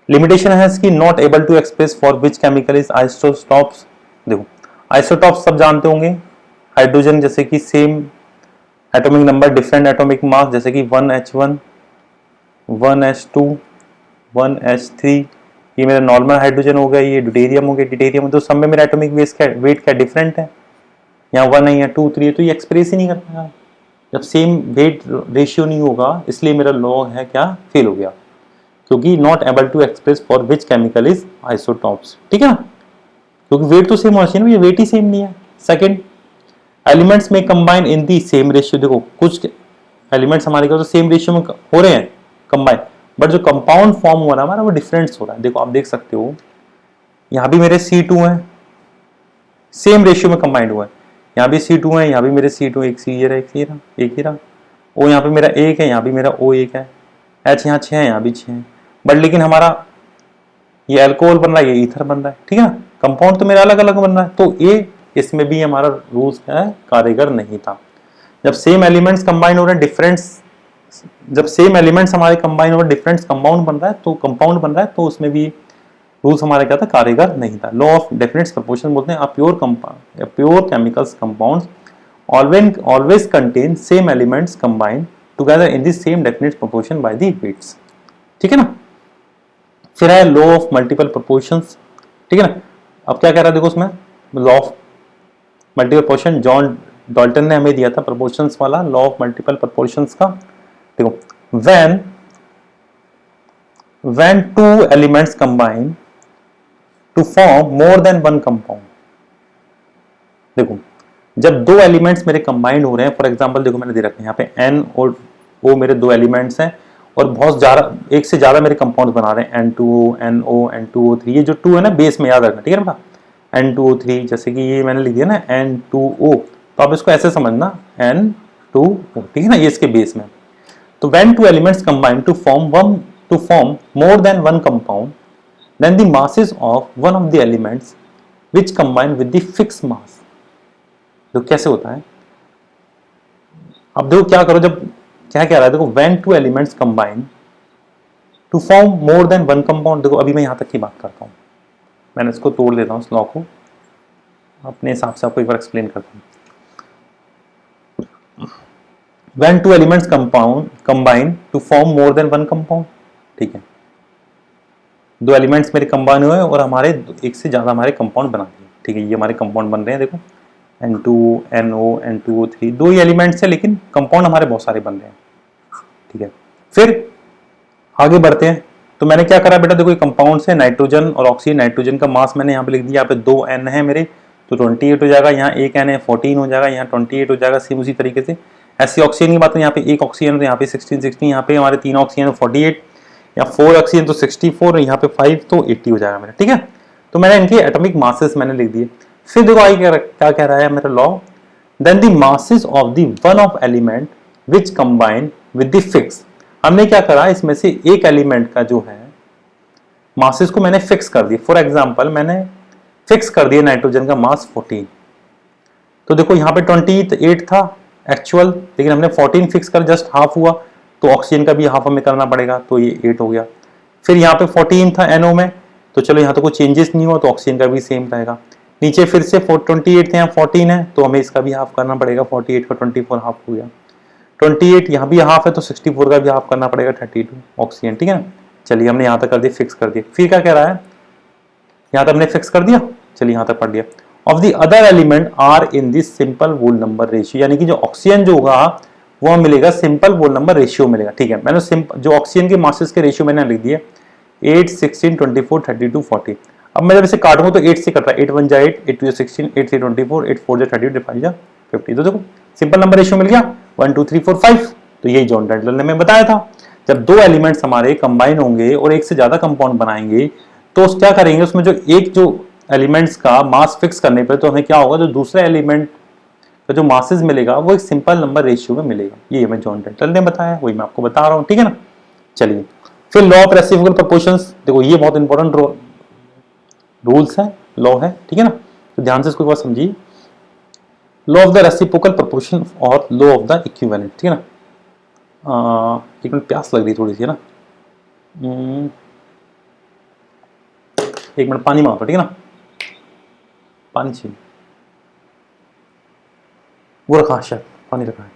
Speaker 1: लिमिटेशन है इसकी, not able to express for which chemical is isotopes. देखो, आइसोटॉप्स सब जानते होंगे, हाइड्रोजन जैसे कि same atomic number different atomic mass, जैसे कि 1H1 1H2 1H3, ये मेरा नॉर्मल हाइड्रोजन हो गया, ये ड्यूटेरियम हो गया, ड्यूटेरियम, तो सब में मेरा एटॉमिक वेट क्या डिफरेंट है, यहाँ 1 है, यहाँ 2 3 है, तो ये एक्सप्रेस ही नहीं कर पाएगा जब सेम वेट रेशियो नहीं होगा, इसलिए मेरा लॉ है क्या, फेल हो गया, क्योंकि not able to express for which chemical is isotopes. ठीक है ना, क्योंकि वेट तो सेम होना चाहिए ना, ये वेट ही सेम नहीं है। सेकंड, एलिमेंट्स में combine in the same ratio. देखो, कुछ एलिमेंट्स हमारे तो सेम रेशियो में हो रहे हैं कंबाइन, बट जो कंपाउंड फॉर्म हो रहा है हमारा वो डिफरेंस हो रहा है। देखो, आप देख सकते हो, यहाँ भी मेरे C2 है, सेम रेशियो में कंबाइंड हुआ है, यहाँ भी C2 है, यहाँ भी मेरे C2, एक सी रहा, एक सी रहा, एक ही रहा। O यहाँ पे मेरा 1 है, यहाँ भी मेरा O 1 है, H यहाँ 6 है, यहाँ भी 6 है, बट लेकिन हमारा ये अल्कोहल बन रहा है, ये ईथर बन रहा है। ठीक है ना, कंपाउंड तो मेरा अलग अलग बन रहा है, तो ये इसमें भी हमारा रूल्स है कारीगर नहीं था। जब सेम एलिमेंट्स कंबाइन हो रहे हैं, डिफरेंस, जब सेम एलिमेंट्स हमारे कंबाइन हो रहे हैं, डिफरेंट कंपाउंड बन रहा है, तो कंपाउंड बन रहा है, तो उसमें भी रूल्स हमारा क्या था, कारीगर नहीं था। लॉ ऑफ डेफिनेट प्रोपोर्शन बोलते हैं, pure chemicals compounds always contain same elements combined together in the same definite proportion by the weights। ठीक है ना। फिर है लॉ ऑफ मल्टीपल प्रोपोर्शंस। ठीक है ना, अब क्या कह रहा है, देखो उसमें law of multiple proportion John Dalton ने हमें दिया था, प्रोपोर्शंस वाला लॉ ऑफ मल्टीपल प्रोपोर्शंस का। देखो, when two elements combine to form more than one compound। देखो, जब दो एलिमेंट्स मेरे कंबाइंड हो रहे हैं, फॉर एग्जांपल देखो मैंने दे रखा है यहाँ पे N और O मेरे दो एलिमेंट्स हैं, और बहुत ज्यादा, एक से ज्यादा मेरे कंपाउंड बना रहे हैं, N2O NO N2O3, ये जो 2 है ना बेस में याद रखना। ठीक है ना, N2O3, जैसे कि ये मैंने लिख दिया ना N2O, तो आप इसको ऐसे समझना N2O। ठीक है ना, ये इसके बेस में। तो when two elements combine to form more than one compound, then the masses of one of the elements which combine with the fixed mass। तो कैसे होता है, अब देखो क्या करो, जब क्या कह रहा है, देखो when two elements combine to form more than one compound। देखो, अभी मैं यहां तक की बात करता हूं, मैंने इसको तोड़ देता हूं, इस लॉ को अपने हिसाब से आपको एक बार एक्सप्लेन करता हूं। when two elements combine to form more than one compound। ठीक है, दो एलिमेंट्स मेरे कंबाइन हुए और हमारे एक से ज्यादा हमारे कंपाउंड बना दिए। ठीक है, ये हमारे कंपाउंड बन रहे हैं, देखो N2 NO N2O3, दो ही एलिमेंट्स है लेकिन कंपाउंड हमारे बहुत सारे बन रहे हैं। ठीक है, फिर आगे बढ़ते हैं। तो मैंने क्या करा बेटा, देखो ये कंपाउंड से नाइट्रोजन और ऑक्सीजन, नाइट्रोजन का मास मैंने यहाँ पे लिख दिया, यहाँ पे 2 N है मेरे, तो 28 हो जाएगा, यहाँ 1 N है 14 हो जाएगा, यहाँ 28 हो जाएगा। सेम उसी तरीके से ऐसी ऑक्सीजन की बात है, यहाँ पे 1 ऑक्सीजन तो यहाँ पे 16, यहाँ पे हमारे 3 ऑक्सीजन 48, या 4 ऑक्सीजन तो 64, यहाँ पे 5 तो 80 हो जाएगा मेरा। ठीक है, तो मैंने इनके एटॉमिक मासेस मैंने लिख दिए। फिर देखो आगे क्या कह रहा है मेरा law, then the masses of the one of element which combine with the fix. हमने क्या करा, इसमें से एक एलिमेंट का जो है मासेस को मैंने फिक्स कर दिया। फॉर एग्जांपल मैंने फिक्स कर दिया नाइट्रोजन का मास 14, तो देखो यहाँ पे 28 था एक्चुअल, लेकिन हमने 14 फिक्स कर, जस्ट हाफ हुआ, तो ऑक्सीजन का भी हाफ हमें करना पड़ेगा, तो ये 8 हो गया। फिर यहाँ पे 14 था NO में, तो चलो यहाँ तो कोई चेंजेस नहीं हुआ, तो ऑक्सीजन का भी सेम रहेगा। नीचे फिर से 428 थे, यहाँ 14 है, तो हमें इसका भी हाफ करना पड़ेगा। 48 का 24 हाफ हो गया, 28 यहाँ भी हाफ है तो 64 का भी हाफ करना पड़ेगा, 32 ऑक्सीजन। ठीक है ना, चलिए हमने यहाँ तक कर दिया, फिक्स कर दिया। फिर क्या कह रहा है, यहाँ तक हमने फिक्स कर दिया, चलिए यहाँ तक पढ़ लिया। Of the other element are in this simple whole number ratio, यानी कि जो ऑक्सीजन जो होगा वो मिलेगा सिंपल वोल नंबर रेशियो मिलेगा। ठीक है, मैंने जो ऑक्सीजन के मासेस के रेशियो मैंने लिख दिए 8, 16, 24, 32, 40। अब मैं जब इसे काटूंगा तो 8 से कटता है, 8 1 जा 8, 8 2 जा 16, 8 3 24, 8 4 जा 32, 8 5 जा 50। तो देखो सिंपल नंबर रेशियो मिल गया 1 2 3 4 5। तो यही जॉन डैंटल ने हमें बताया था, जब दो एलिमेंट्स हमारे कंबाइन होंगे और एक से ज्यादा कंपाउंड बनाएंगे तो क्या करेंगे, उसमें जो एक जो एलिमेंट्स का मास फिक्स करने पर तो हमें क्या होगा, जो दूसरा एलिमेंट का जो मासेस मिलेगा वो एक सिंपल नंबर रेशियो में मिलेगा। ये हमें जॉन डैंटल ने बताया, वही मैं आपको बता रहा हूँ। ठीक है ना, चलिए फिर लॉ ऑफ रेसिप्रोकल प्रोपोर्शंस, देखो ये बहुत इंपॉर्टेंट रूल्स है, लॉ है। ठीक है ना, तो ध्यान से इसको एक बार समझिए। Law of the reciprocal proportion और लॉ ऑफ द इक्विवेलेंट। ठीक है ना, एक मिनट प्यास लग रही थोड़ी सी है ना, एक मिनट पानी मांगो। ठीक है ना, पानी चाहिए, वो रखा शायद, पानी रखा है।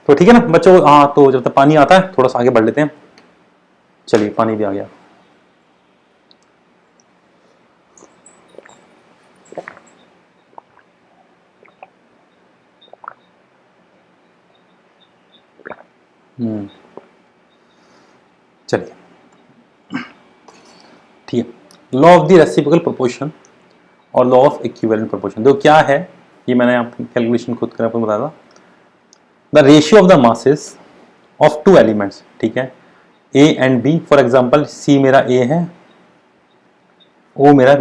Speaker 1: तो ठीक है ना बच्चों, हाँ तो जब तक पानी आता है थोड़ा सा आगे बढ़ लेते हैं। चलिए पानी भी आ गया। चलिए ठीक है, law of the reciprocal proportion और लॉ ऑफ इक्विवेलेंट प्रोपोर्शन देखो क्या है, ये मैंने आपको कैलकुलेशन खुद कर आपको बताया था। The ratio of the masses of two elements, ठीक है, A and B. For example C मेरा ए है, ओ मेरा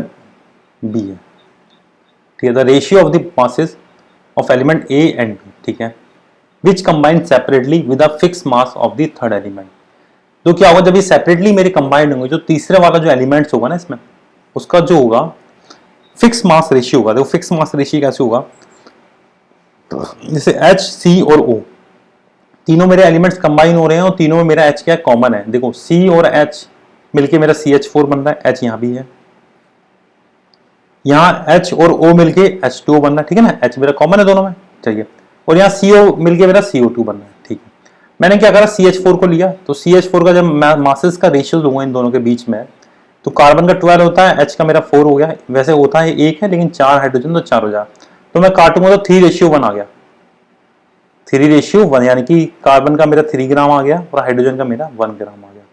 Speaker 1: बी है। ठीक है, the ratio of the masses of element A and B, ठीक है, which combine separately with a fix mass of the third element. तो क्या होगा, जब ये सेपरेटली मेरे कंबाइंड होंगे, जो तीसरे वाला जो एलिमेंट्स होगा ना इसमें, उसका जो होगा फिक्स मास रेशियो होगा। देखो फिक्स मास रेशियो कैसे होगा, जैसे H, C और O तीनों मेरे एलिमेंट्स कंबाइन हो रहे हैं और तीनों में मेरा H क्या कॉमन है। देखो C और H मिलके मेरा CH4 बन रहा है, H यहाँ भी है, यहाँ H और O मिलके H2O बन रहा है। ठीक है ना, H मेरा कॉमन है दोनों में, चलिए, और यहाँ CO मिलके मेरा CO2 बन रहा है। ठीक है, मैंने क्या करा, CH4 को लिया, तो CH4 का जब मासेस का रेशियो लूंगा इन दोनों के बीच में, तो कार्बन का 12 होता है, H का मेरा 4 हो गया। वैसे होता है 1 है, लेकिन 4 हाइड्रोजन तो 4 हो जाए, तो मैं काटूंगा तो 3:1 आ गया, 3:1, यानी कि कार्बन का मेरा 3 ग्राम आ गया और हाइड्रोजन का मेरा 1 ग्राम आ गया।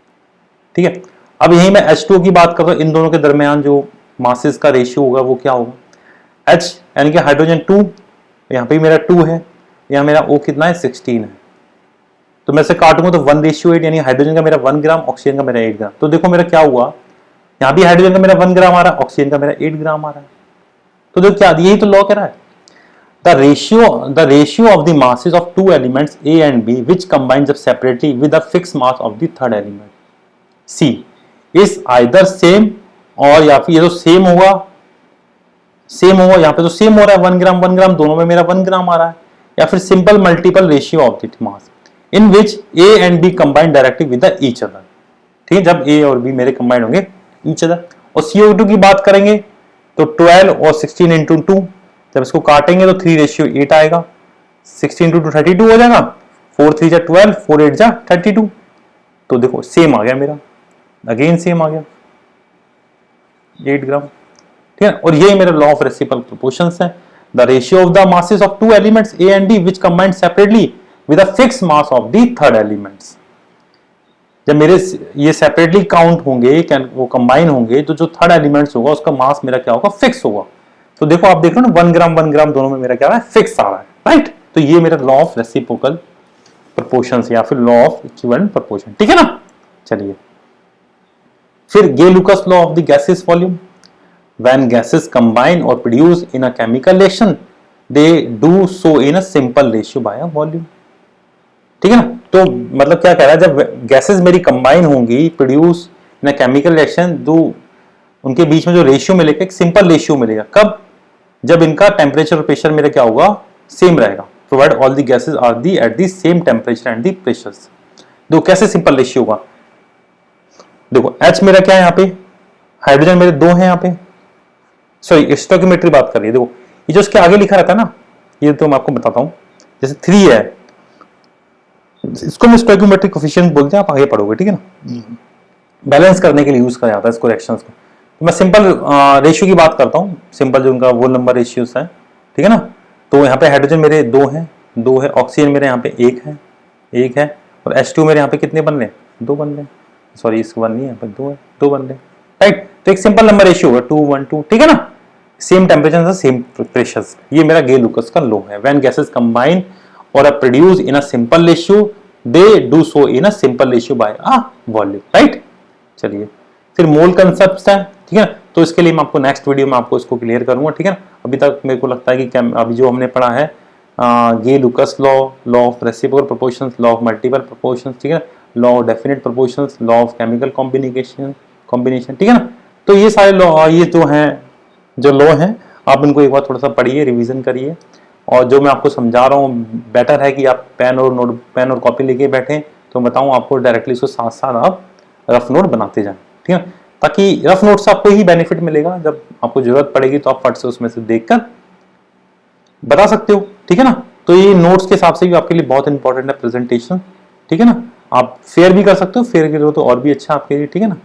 Speaker 1: ठीक है, अब यही मैं H2 की बात कर रहा हूं, इन दोनों के दरमियान जो मासेस का रेशियो होगा वो क्या होगा, H यानी कि हाइड्रोजन 2, यहाँ पे मेरा 2 है, यहाँ मेरा O कितना है 16 है, तो मैं से काटूंगा तो 1:8, यानी हाइड्रोजन का मेरा 1 ग्राम, ऑक्सीजन का मेरा 8 ग्राम। तो देखो मेरा क्या हुआ, यहाँ भी हाइड्रोजन का मेरा 1 ग्राम आ रहा है, ऑक्सीजन का मेरा 8 ग्राम आ रहा है। तो देखो क्या, यही तो लॉ कह रहा है, the ratio of the masses of two elements A and B which combines separately with the fix mass of the third element C is either same, और या फिर ये तो सेम होगा, यहाँ पे तो सेम हो रहा है 1 ग्राम 1 ग्राम, दोनों में मेरा 1 ग्राम आ रहा है, या फिर simple multiple ratio of the mass in which A and B combine directly with the each other. ठीक है, जब ए और बी मेरे कंबाइन होंगे ईच अदर। और CO2 की बात करेंगे तो 12 और 16 इंटू 2, जब इसको काटेंगे तो 3:8 आएगा, 16 इंटू 2 32 हो जाएगा, 4 3 जा 12, 4 8 जा 32। तो देखो सेम आ गया मेरा, अगेन सेम आ गया 8 ग्राम। ठीक है, और ये मेरा लॉ ऑफ रेसिप्रोकल प्रोपोर्शंस है, the ratio of the masses of two elements A and B which combined separately with a fix mass of the third elements. जब मेरे ये सेपरेटली काउंट होंगे, वो कंबाइन होंगे, तो जो थर्ड एलिमेंट्स होगा उसका मास मेरा क्या होगा, फिक्स होगा। तो देखो आप देख रहे हो ना, 1 ग्राम दोनों में मेरा क्या है, फिक्स आ रहा है, राइट। तो ये मेरा लॉ ऑफ रेसिप्रोकल प्रोपोर्शंस या फिर लॉ ऑफ इक्विवेलेंट प्रोपोर्शन। ठीक है ना, चलिए फिर Gay Lussac law of the gases volume, when gases combine or produce in a chemical reaction they do so in a simple ratio by a volume. ठीक है ना, तो मतलब क्या कह रहा है, जब गैसेस मेरी कंबाइन होंगी, produce in a chemical reaction, दो उनके बीच में जो रेशियो मिलेगा एक सिंपल रेशियो मिलेगा, कब, जब इनका टेम्परेचर और प्रेशर मेरा क्या होगा, सेम रहेगा, provide all the gases are the at the same temperature and the pressures. देखो कैसे सिंपल रेशियो होगा, देखो H मेरा क्या है यहाँ पे, हाइड्रोजन मेरे 2 हैं यहाँ पे, सॉरी स्टोइकियोमेट्री बात कर रही है। देखो ये जो इसके आगे लिखा रहता है ना, ये तो मैं आपको बताता हूँ, जैसे 3 है, इसको मैं स्टोइकियोमेट्रिक कोफिशिएंट बोलते हैं, आप आगे पढ़ोगे, ठीक है ना। बैलेंस करने के लिए यूज किया जाता है इसको, रिएक्शंस को। तो मैं सिंपल रेशियो की बात करता हूँ, सिंपल जो उनका वोल नंबर रेशियोस है, ठीक है ना। तो यहाँ पे हाइड्रोजन मेरे 2 हैं, 2 है, ऑक्सीजन मेरे यहाँ पे 1 है, 1 है, और H2 मेरे यहाँ पे कितने बन रहे हैं, 2 बन रहे हैं, सॉरी इसको 1 नहीं है, 2 है, 2 बन रहे हैं, राइट। तो एक सिंपल नंबर रेशियो होगा 2 1 2, ठीक है ना। सेम टेम्परेचर सेम प्रेशर्स, ये मेरा गे-लुकास का लॉ है। When gases combine or are produce in a simple ratio, they do so in a simple ratio by a volume, right. चलिए फिर मोल कंसेप्ट है, ठीक है। तो इसके लिए मैं आपको नेक्स्ट वीडियो में आपको इसको क्लियर करूंगा, ठीक है। अभी तक मेरे को लगता है कि अभी जो हमने पढ़ा है Gay Lussac law, law of reciprocal proportions, law of multiple proportions, ठीक है, law of definite proportions, law of chemical combination, ठीक है ना। तो ये सारे लॉ, ये जो हैं, जो लॉ हैं, आप इनको एक बार थोड़ा सा पढ़िए, रिवीजन करिए, और जो मैं आपको समझा रहा हूँ बेटर है कि आप पेन और कॉपी लेके बैठें, तो बताऊँ आपको डायरेक्टली इसको साथ साथ आप रफ नोट बनाते जाएं, ठीक है, ताकि रफ नोट से आपको ही बेनिफिट मिलेगा। जब आपको जरूरत पड़ेगी तो आप फट से उसमें से देखकर बता सकते हो, ठीक है ना। तो ये नोट्स के हिसाब से भी आपके लिए बहुत इंपॉर्टेंट है प्रेजेंटेशन, ठीक है ना। आप फेयर भी कर सकते हो, फेयर के लिए तो और भी अच्छा आपके लिए, ठीक है ना।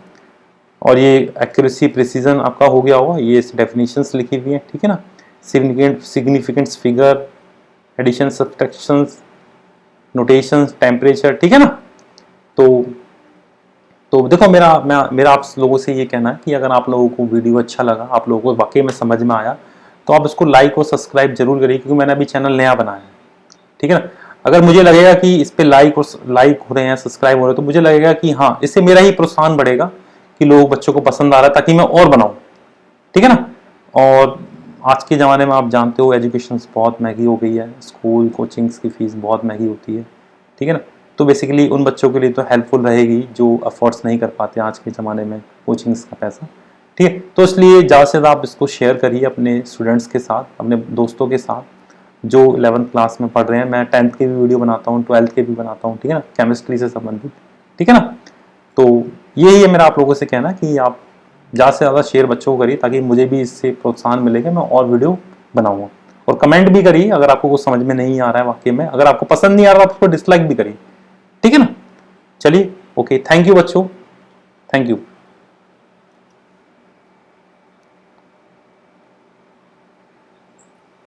Speaker 1: और ये एक्यूरेसी प्रिसीजन आपका हो गया होगा, ये डेफिनेशंस लिखी हुई है, ठीक है ना। Significance figure, addition, subtractions, notations, temperature, ठीक है ना। तो देखो मेरा आप लोगों से ये कहना है कि अगर आप लोगों को वीडियो अच्छा लगा, आप लोगों को वाकई में समझ में आया, तो आप इसको लाइक और सब्सक्राइब जरूर करिए, क्योंकि मैंने अभी चैनल नया बनाया है, ठीक है ना। अगर मुझे लगेगा कि इस पे लाइक हो रहे हैं, सब्सक्राइब हो रहे हैं, तो मुझे लगेगा कि हाँ, इससे मेरा ही प्रोत्साहन बढ़ेगा कि लोग, बच्चों को पसंद आ रहा है, ताकि मैं और बनाऊं, ठीक है ना। और आज के ज़माने में आप जानते हो एजुकेशन बहुत महंगी हो गई है, स्कूल कोचिंग्स की फीस बहुत महंगी होती है, ठीक है ना। तो बेसिकली उन बच्चों के लिए तो हेल्पफुल रहेगी जो अफोर्ड्स नहीं कर पाते आज के ज़माने में कोचिंग्स का पैसा, ठीक है। तो इसलिए ज़्यादा से ज़्यादा आप इसको शेयर करिए अपने स्टूडेंट्स के साथ, अपने दोस्तों के साथ जो 11th क्लास में पढ़ रहे हैं। मैं 10th के भी वीडियो बनाता हूँ, 12th के भी बनाता हूँ, ठीक है ना, केमिस्ट्री से संबंधित, ठीक है ना। तो यही है मेरा आप लोगों से कहना कि आप ज़्यादा से ज़्यादा शेयर बच्चों को करिए, ताकि मुझे भी इससे प्रोत्साहन मिलेगा, मैं और वीडियो बनाऊंगा। और कमेंट भी करिए अगर आपको कुछ समझ में नहीं आ रहा है वाकई में, अगर आपको पसंद नहीं आ रहा है आप उसको डिसलाइक भी करिए, ठीक है ना। चलिए, ओके, थैंक यू बच्चों, थैंक यू।